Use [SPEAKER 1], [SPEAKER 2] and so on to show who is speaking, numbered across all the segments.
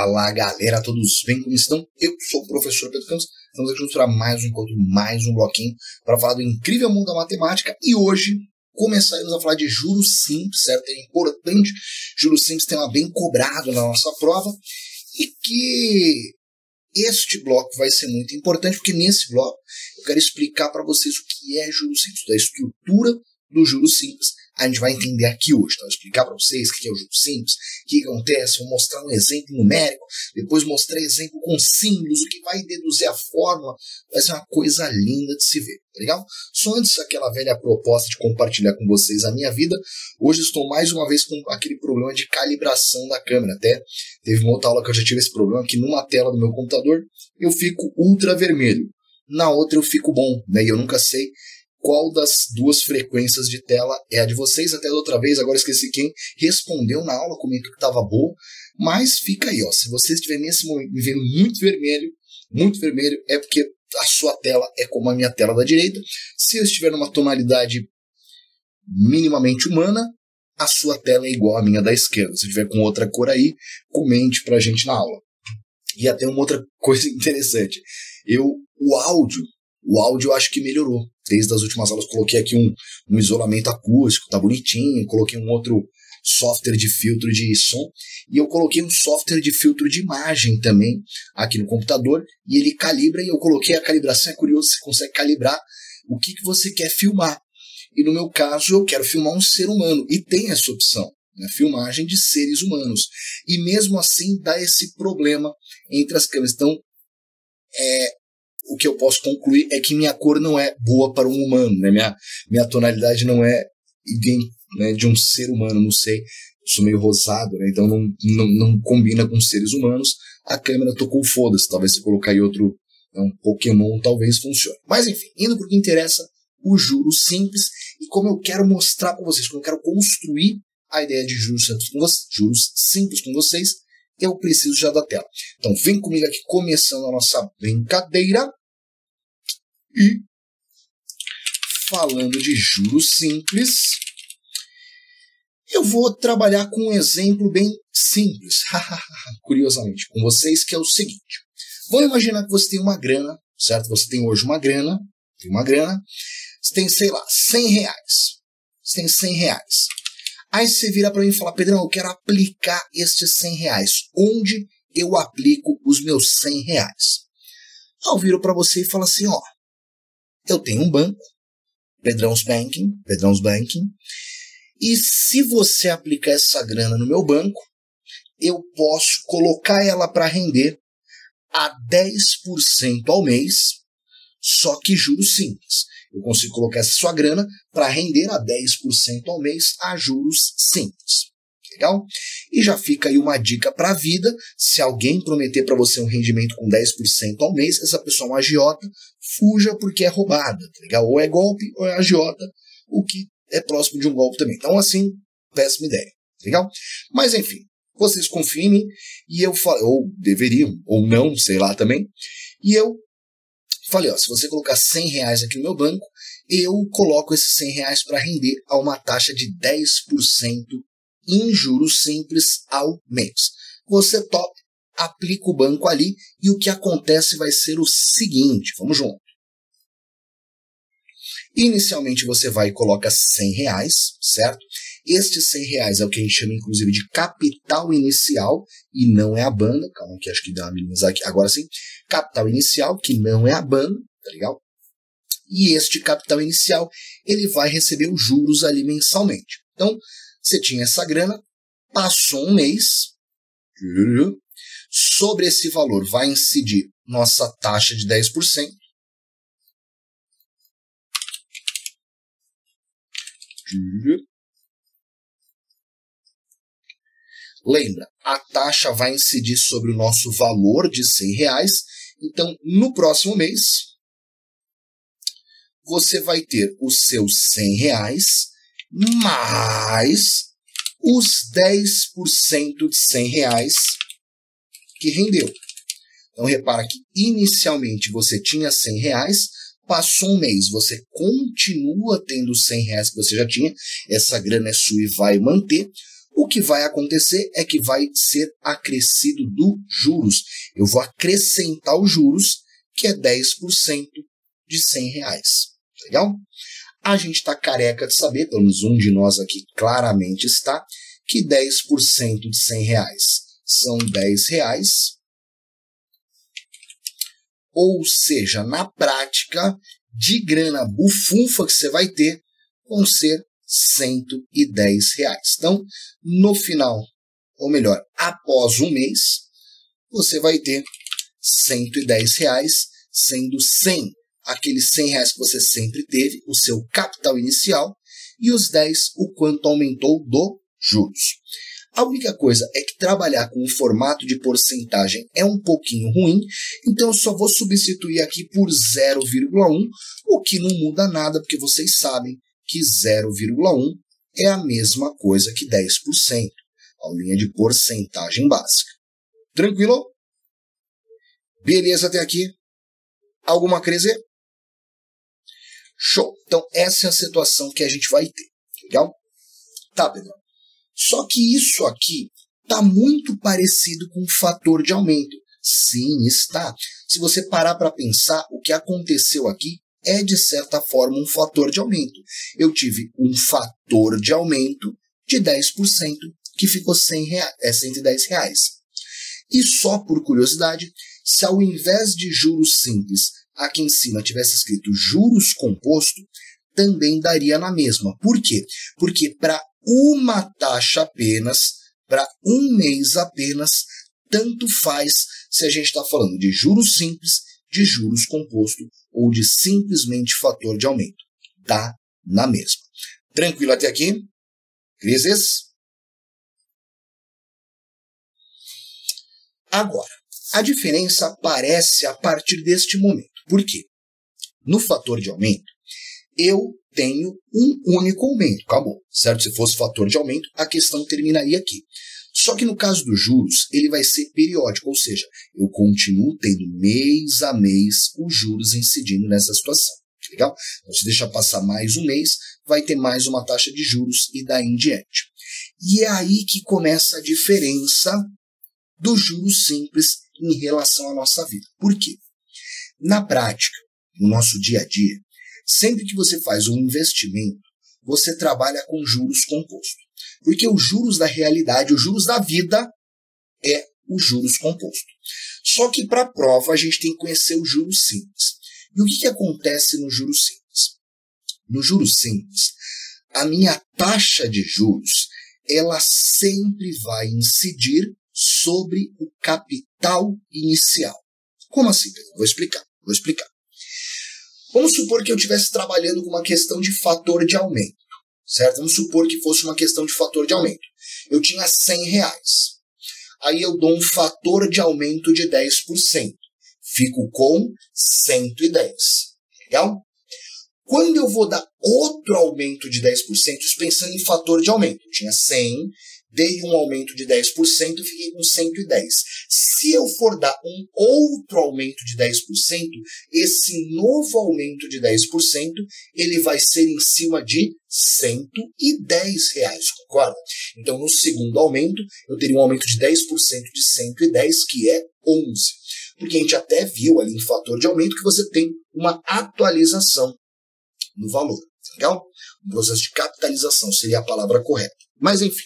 [SPEAKER 1] Fala galera, todos bem? Como estão? Eu sou o professor Pedro Campos, estamos aqui para mais um encontro, mais um bloquinho para falar do incrível mundo da matemática e hoje começaremos a falar de juros simples, certo? É importante, juros simples tema bem cobrado na nossa prova e que este bloco vai ser muito importante porque nesse bloco eu quero explicar para vocês o que é juros simples, da estrutura do juros simples. A gente vai entender aqui hoje, então, eu vou explicar para vocês o que é o juro simples, o que acontece, vou mostrar um exemplo numérico, depois mostrar exemplo com símbolos, o que vai deduzir a fórmula, vai ser uma coisa linda de se ver, tá legal? Só antes aquela velha proposta de compartilhar com vocês a minha vida, hoje estou mais uma vez com aquele problema de calibração da câmera, até teve uma outra aula que eu já tive esse problema, que numa tela do meu computador eu fico ultra vermelho, na outra eu fico bom, né, e eu nunca sei qual das duas frequências de tela é a de vocês. Até da outra vez, agora esqueci quem respondeu na aula, comentou que estava boa. Mas fica aí, ó, se você estiver nesse momento me vendo muito vermelho, é porque a sua tela é como a minha tela da direita. Se eu estiver numa tonalidade minimamente humana, a sua tela é igual à minha da esquerda. Se tiver com outra cor aí, comente pra gente na aula. E até uma outra coisa interessante. O áudio eu acho que melhorou. Desde as últimas aulas coloquei aqui um isolamento acústico, tá bonitinho. Coloquei um outro software de filtro de som. E eu coloquei um software de filtro de imagem também aqui no computador. E ele calibra, e eu coloquei a calibração. É curioso, você consegue calibrar o que você quer filmar. E no meu caso, eu quero filmar um ser humano. E tem essa opção, né? Filmagem de seres humanos. E mesmo assim dá esse problema entre as câmeras. Então, o que eu posso concluir é que minha cor não é boa para um humano, né? Minha tonalidade não é né, de um ser humano, não sei. Eu sou meio rosado, né? Então não combina com seres humanos. A câmera tocou foda-se. Talvez se colocar aí outro um Pokémon, talvez funcione. Mas enfim, indo para o que interessa, o juros simples. E como eu quero mostrar para vocês, como eu quero construir a ideia de juros simples com vocês, eu preciso já da tela. Então vem comigo aqui, começando a nossa brincadeira. E falando de juros simples, eu vou trabalhar com um exemplo bem simples, curiosamente, com vocês, que é o seguinte. Vamos imaginar que você tem uma grana, certo? Você tem hoje uma grana, você tem, sei lá, 100 reais. Você tem 100 reais. Aí você vira para mim e fala, Pedrão, eu quero aplicar estes 100 reais. Onde eu aplico os meus 100 reais? Eu viro para você e falo assim, ó, eu tenho um banco, Pedrão's Banking, e se você aplicar essa grana no meu banco, eu posso colocar ela para render a 10% ao mês, só que juros simples. Eu consigo colocar essa sua grana para render a 10% ao mês a juros simples. Legal? E já fica aí uma dica para a vida. Se alguém prometer para você um rendimento com 10% ao mês, essa pessoa é uma agiota, fuja porque é roubada. Tá legal? Ou é golpe ou é agiota, o que é próximo de um golpe também. Então, assim, péssima ideia. Legal? Mas, enfim, vocês confiam em mim e eu falei, ou deveriam, ou não, sei lá também. E eu falei, ó, se você colocar 100 reais aqui no meu banco, eu coloco esses 100 reais para render a uma taxa de 10% em juros simples ao mês. Você topa, aplica o banco ali e o que acontece vai ser o seguinte, vamos junto. Inicialmente você vai e coloca 100 reais, certo? Estes 100 reais é o que a gente chama inclusive de capital inicial e não é a banda. Calma que acho que dá uma minimizar aqui. Agora sim, capital inicial que não é a banda, tá legal? E este capital inicial ele vai receber os juros ali mensalmente. Então, você tinha essa grana, passou um mês, sobre esse valor vai incidir nossa taxa de 10%. Lembra, a taxa vai incidir sobre o nosso valor de 100 reais. Então, no próximo mês, você vai ter os seus 100 reais mais os 10% de 100 reais que rendeu. Então, repara que inicialmente você tinha 100 reais, passou um mês, você continua tendo os 100 reais que você já tinha, essa grana é sua e vai manter. O que vai acontecer é que vai ser acrescido do juros. Eu vou acrescentar os juros, que é 10% de R$100. Legal? A gente está careca de saber, pelo menos um de nós aqui claramente está, que 10% de R$100 são R$10. Ou seja, na prática, de grana bufunfa que você vai ter, vão ser R$110. Então, no final, ou melhor, após um mês, você vai ter R$110, sendo 100 aqueles R$100 que você sempre teve, o seu capital inicial, e os 10 o quanto aumentou do juros. A única coisa é que trabalhar com o formato de porcentagem é um pouquinho ruim, então eu só vou substituir aqui por 0,1, o que não muda nada, porque vocês sabem que 0,1 é a mesma coisa que 10%, a linha de porcentagem básica. Tranquilo? Beleza até aqui? Alguma crise? Show! Então essa é a situação que a gente vai ter. Legal? Tá, Pedro. Só que isso aqui está muito parecido com o fator de aumento. Sim, está. Se você parar para pensar, o que aconteceu aqui é, de certa forma, um fator de aumento. Eu tive um fator de aumento de 10%, que ficou R$110. E só por curiosidade, se ao invés de juros simples, aqui em cima tivesse escrito juros composto, também daria na mesma. Por quê? Porque para uma taxa apenas, para um mês apenas, tanto faz se a gente está falando de juros simples, de juros composto ou de simplesmente fator de aumento. Dá na mesma. Tranquilo até aqui? Crises? Agora, a diferença aparece a partir deste momento. Por quê? No fator de aumento, eu tenho um único aumento. Acabou, certo? Se fosse fator de aumento, a questão terminaria aqui. Só que no caso dos juros, ele vai ser periódico, ou seja, eu continuo tendo mês a mês os juros incidindo nessa situação. Legal? Então, se deixar passar mais um mês, vai ter mais uma taxa de juros e daí em diante. E é aí que começa a diferença do juros simples em relação à nossa vida. Por quê? Na prática, no nosso dia a dia, sempre que você faz um investimento, você trabalha com juros compostos. Porque os juros da realidade, os juros da vida, é os juros compostos. Só que para a prova a gente tem que conhecer os juros simples. E o que acontece no juros simples? No juros simples, a minha taxa de juros, ela sempre vai incidir sobre o capital inicial. Como assim, Pedro? Vou explicar. Vamos supor que eu estivesse trabalhando com uma questão de fator de aumento, certo? Vamos supor que fosse uma questão de fator de aumento. Eu tinha R$100. Aí eu dou um fator de aumento de 10%. Fico com 110. Legal? Quando eu vou dar outro aumento de 10%, pensando em fator de aumento, eu tinha 100, dei um aumento de 10%, fiquei com 110. Se eu for dar um outro aumento de 10%, esse novo aumento de 10%, ele vai ser em cima de R$110, concorda? Então, no segundo aumento, eu teria um aumento de 10% de 110, que é 11. Porque a gente até viu ali em fator de aumento que você tem uma atualização no valor. Legal? Um processo de capitalização seria a palavra correta. Mas, enfim.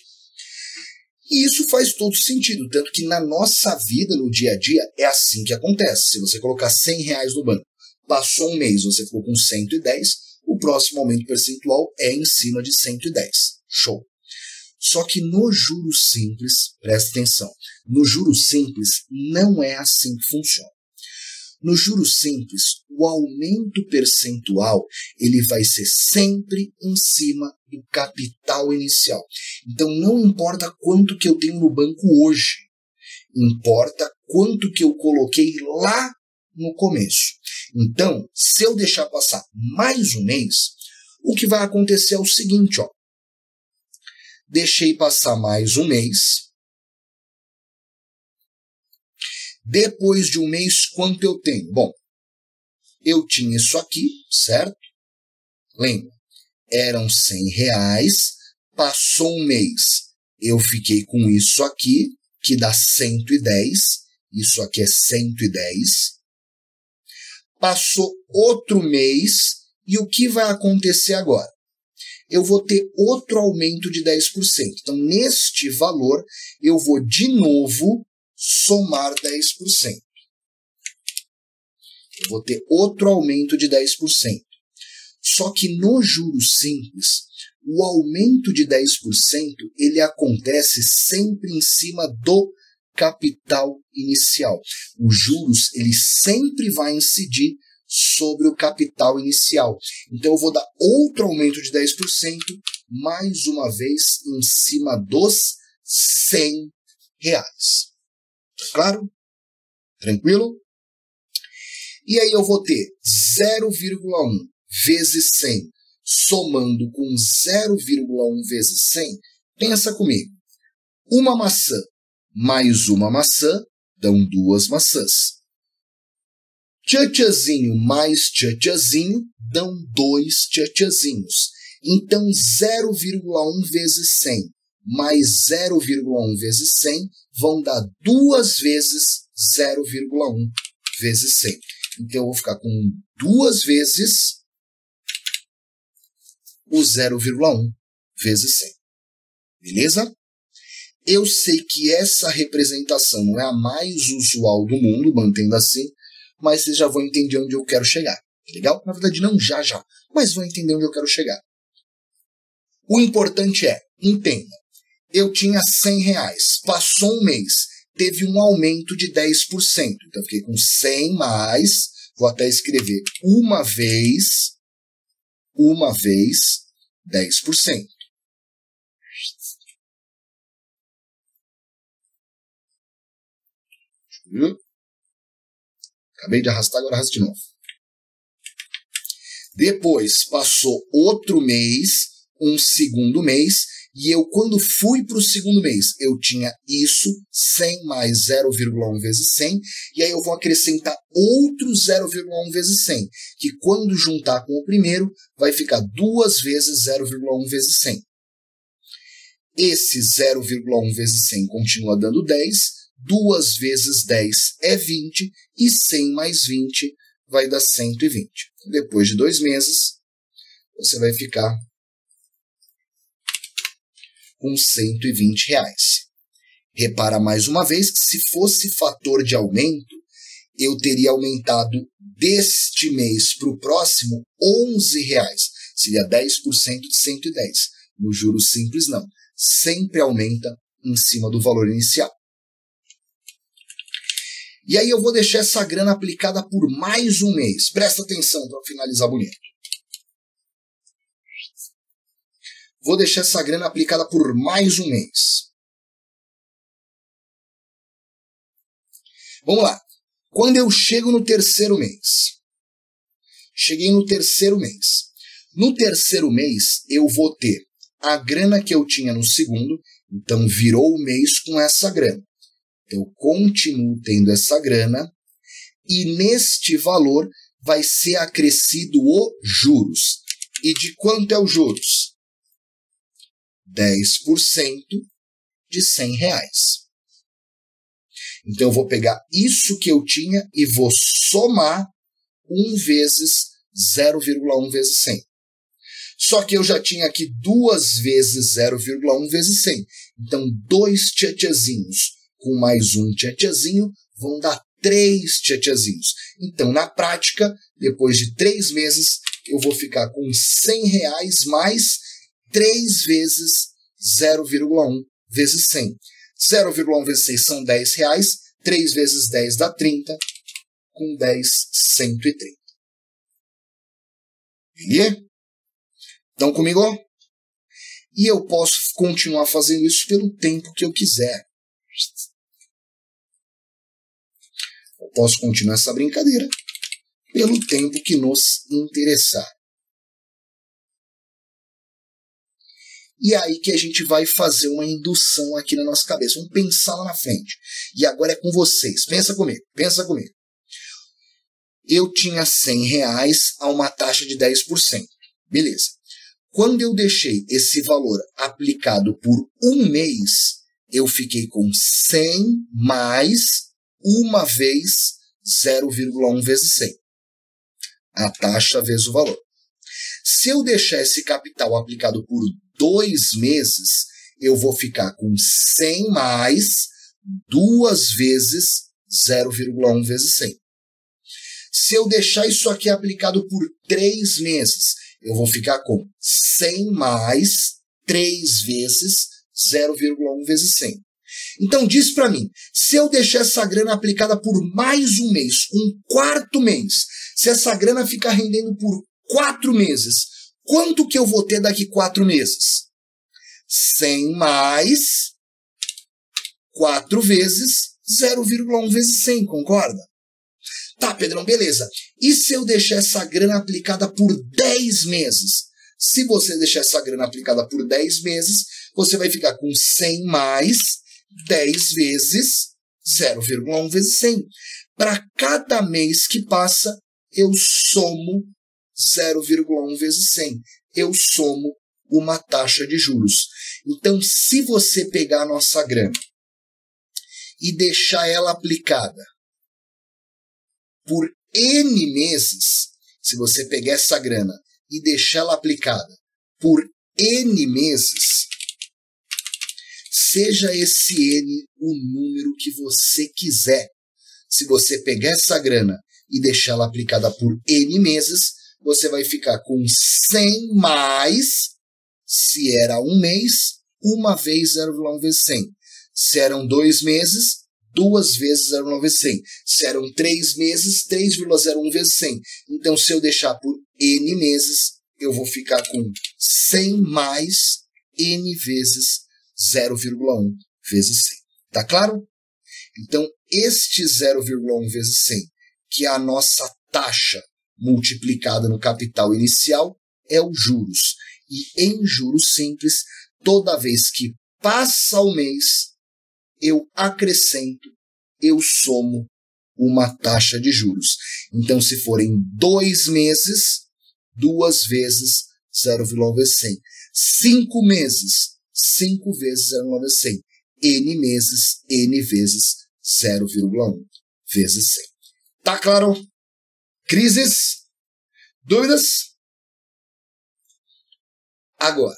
[SPEAKER 1] E isso faz todo sentido, tanto que na nossa vida, no dia a dia, é assim que acontece. Se você colocar R$100 no banco, passou um mês, você ficou com 110, o próximo aumento percentual é em cima de 110. Show! Só que no juros simples, presta atenção, no juros simples não é assim que funciona. No juros simples, o aumento percentual ele vai ser sempre em cima do capital inicial. Então, não importa quanto que eu tenho no banco hoje, importa quanto que eu coloquei lá no começo. Então, se eu deixar passar mais um mês, o que vai acontecer é o seguinte, ó. Deixei passar mais um mês. Depois de um mês, quanto eu tenho? Bom, eu tinha isso aqui, certo? Lembra? Eram R$100, passou um mês, eu fiquei com isso aqui, que dá 110. Isso aqui é 110. Passou outro mês, e o que vai acontecer agora? Eu vou ter outro aumento de 10%. Então, neste valor, eu vou de novo somar 10%. Eu vou ter outro aumento de 10%. Só que no juros simples, o aumento de 10% ele acontece sempre em cima do capital inicial. Os juros ele sempre vai incidir sobre o capital inicial. Então eu vou dar outro aumento de 10%, mais uma vez em cima dos R$100. Claro? Tranquilo? E aí eu vou ter 0,1 vezes 100 somando com 0,1 vezes 100. Pensa comigo. Uma maçã mais uma maçã dão 2 maçãs. Tchatchazinho mais tchatchazinho dão 2 tchatchazinhos. Então 0,1 vezes 100 mais 0,1 vezes 100 vão dar 2 vezes 0,1 vezes 100. Então eu vou ficar com 2 vezes o 0,1 vezes 100. Beleza? Eu sei que essa representação não é a mais usual do mundo, mantendo assim, mas vocês já vão entender onde eu quero chegar. Legal? Na verdade, não já, mas vão entender onde eu quero chegar. O importante é, entenda, eu tinha R$100, passou um mês, teve um aumento de 10%. Então, eu fiquei com 100 mais, vou até escrever uma vez, 10%. Acabei de arrastar, agora arrasto de novo. Depois passou outro mês, um segundo mês, e eu, quando fui para o segundo mês, eu tinha isso, 100 mais 0,1 vezes 100, e aí eu vou acrescentar outro 0,1 vezes 100, que quando juntar com o primeiro, vai ficar 2 vezes 0,1 vezes 100. Esse 0,1 vezes 100 continua dando 10, 2 vezes 10 é 20, e 100 mais 20 vai dar 120. Depois de 2 meses, você vai ficar com R$120. Repara mais uma vez que se fosse fator de aumento, eu teria aumentado deste mês para o próximo R$11. Seria 10% de 110. No juros simples, não. Sempre aumenta em cima do valor inicial. E aí eu vou deixar essa grana aplicada por mais um mês. Presta atenção para finalizar bonito. Vou deixar essa grana aplicada por mais um mês. Vamos lá. Quando eu chego no terceiro mês. Cheguei no terceiro mês. No terceiro mês, eu vou ter a grana que eu tinha no segundo. Então, virou o mês com essa grana. Eu continuo tendo essa grana. E neste valor vai ser acrescido o juros. E de quanto é o juros? 10% de R$100. Então, eu vou pegar isso que eu tinha e vou somar 1 vezes 0,1 vezes 100. Só que eu já tinha aqui 2 vezes 0,1 vezes 100. Então, 2 tchatchazinhos com mais um tchatchazinho vão dar 3 tchatchazinhos. Então, na prática, depois de 3 meses, eu vou ficar com R$100 mais 3 vezes 0,1 vezes 100. 0,1 vezes 100 são R$10. 3 vezes 10 dá 30. Com 10, 130. Beleza? Estão comigo? E eu posso continuar fazendo isso pelo tempo que eu quiser. Eu posso continuar essa brincadeira pelo tempo que nos interessar. E é aí que a gente vai fazer uma indução aqui na nossa cabeça. Vamos pensar lá na frente. E agora é com vocês. Pensa comigo. Eu tinha R$100 a uma taxa de 10%. Beleza. Quando eu deixei esse valor aplicado por um mês, eu fiquei com 100 mais uma vez 0,1 vezes 100. A taxa vezes o valor. Se eu deixar esse capital aplicado por 2 meses, eu vou ficar com 100 mais 2 vezes 0,1 vezes 100. Se eu deixar isso aqui aplicado por 3 meses, eu vou ficar com 100 mais 3 vezes 0,1 vezes 100. Então diz para mim, se eu deixar essa grana aplicada por mais um mês, um quarto mês, se essa grana ficar rendendo por 4 meses, quanto que eu vou ter daqui 4 meses? 100 mais 4 vezes 0,1 vezes 100, concorda? Tá, Pedrão, beleza. E se eu deixar essa grana aplicada por 10 meses? Se você deixar essa grana aplicada por 10 meses, você vai ficar com 100 mais 10 vezes 0,1 vezes 100. Para cada mês que passa, eu somo 0,1 vezes 100. Eu somo uma taxa de juros. Então, se você pegar a nossa grana e deixar ela aplicada por N meses, se você pegar essa grana e deixar ela aplicada por N meses, seja esse N o número que você quiser. Se você pegar essa grana e deixar ela aplicada por N meses, você vai ficar com 100 mais, se era um mês, uma vez 0,1 vezes 100. Se eram 2 meses, 2 vezes 0,1 vezes 100. Se eram 3 meses, 3,01 vezes 100. Então, se eu deixar por N meses, eu vou ficar com 100 mais N vezes 0,1 vezes 100. Tá claro? Então, este 0,1 vezes 100, que é a nossa taxa multiplicada no capital inicial, é os juros. E em juros simples, toda vez que passa o mês, eu acrescento, eu somo uma taxa de juros. Então, se forem 2 meses, 2 vezes 0,1 vezes 100. 5 meses, 5 vezes 0,1 vezes 100. N meses, N vezes 0,1 vezes 100. Tá claro? Crises? Dúvidas? Agora,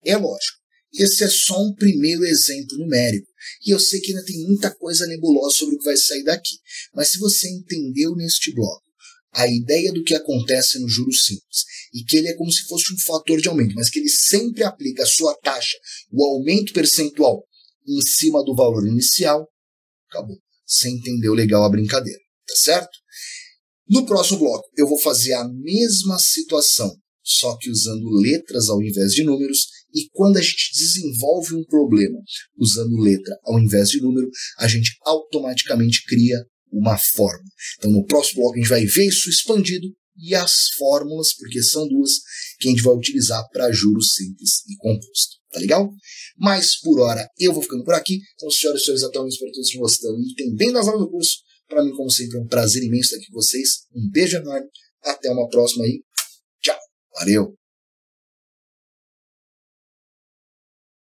[SPEAKER 1] é lógico, esse é só um primeiro exemplo numérico. E eu sei que ainda tem muita coisa nebulosa sobre o que vai sair daqui. Mas se você entendeu neste bloco a ideia do que acontece no juros simples, e que ele é como se fosse um fator de aumento, mas que ele sempre aplica a sua taxa, o aumento percentual, em cima do valor inicial, acabou. Você entendeu legal a brincadeira, tá certo? No próximo bloco, eu vou fazer a mesma situação, só que usando letras ao invés de números, e quando a gente desenvolve um problema usando letra ao invés de número, a gente automaticamente cria uma fórmula. Então, no próximo bloco, a gente vai ver isso expandido e as fórmulas, porque são duas, que a gente vai utilizar para juros simples e composto. Tá legal? Mas, por hora, eu vou ficando por aqui. Então, senhoras e senhores, até o menos para todos que gostando e tem bem nas aulas do curso. Para mim, como sempre, é um prazer imenso estar aqui com vocês. Um beijo enorme. Até uma próxima aí. Tchau. Valeu.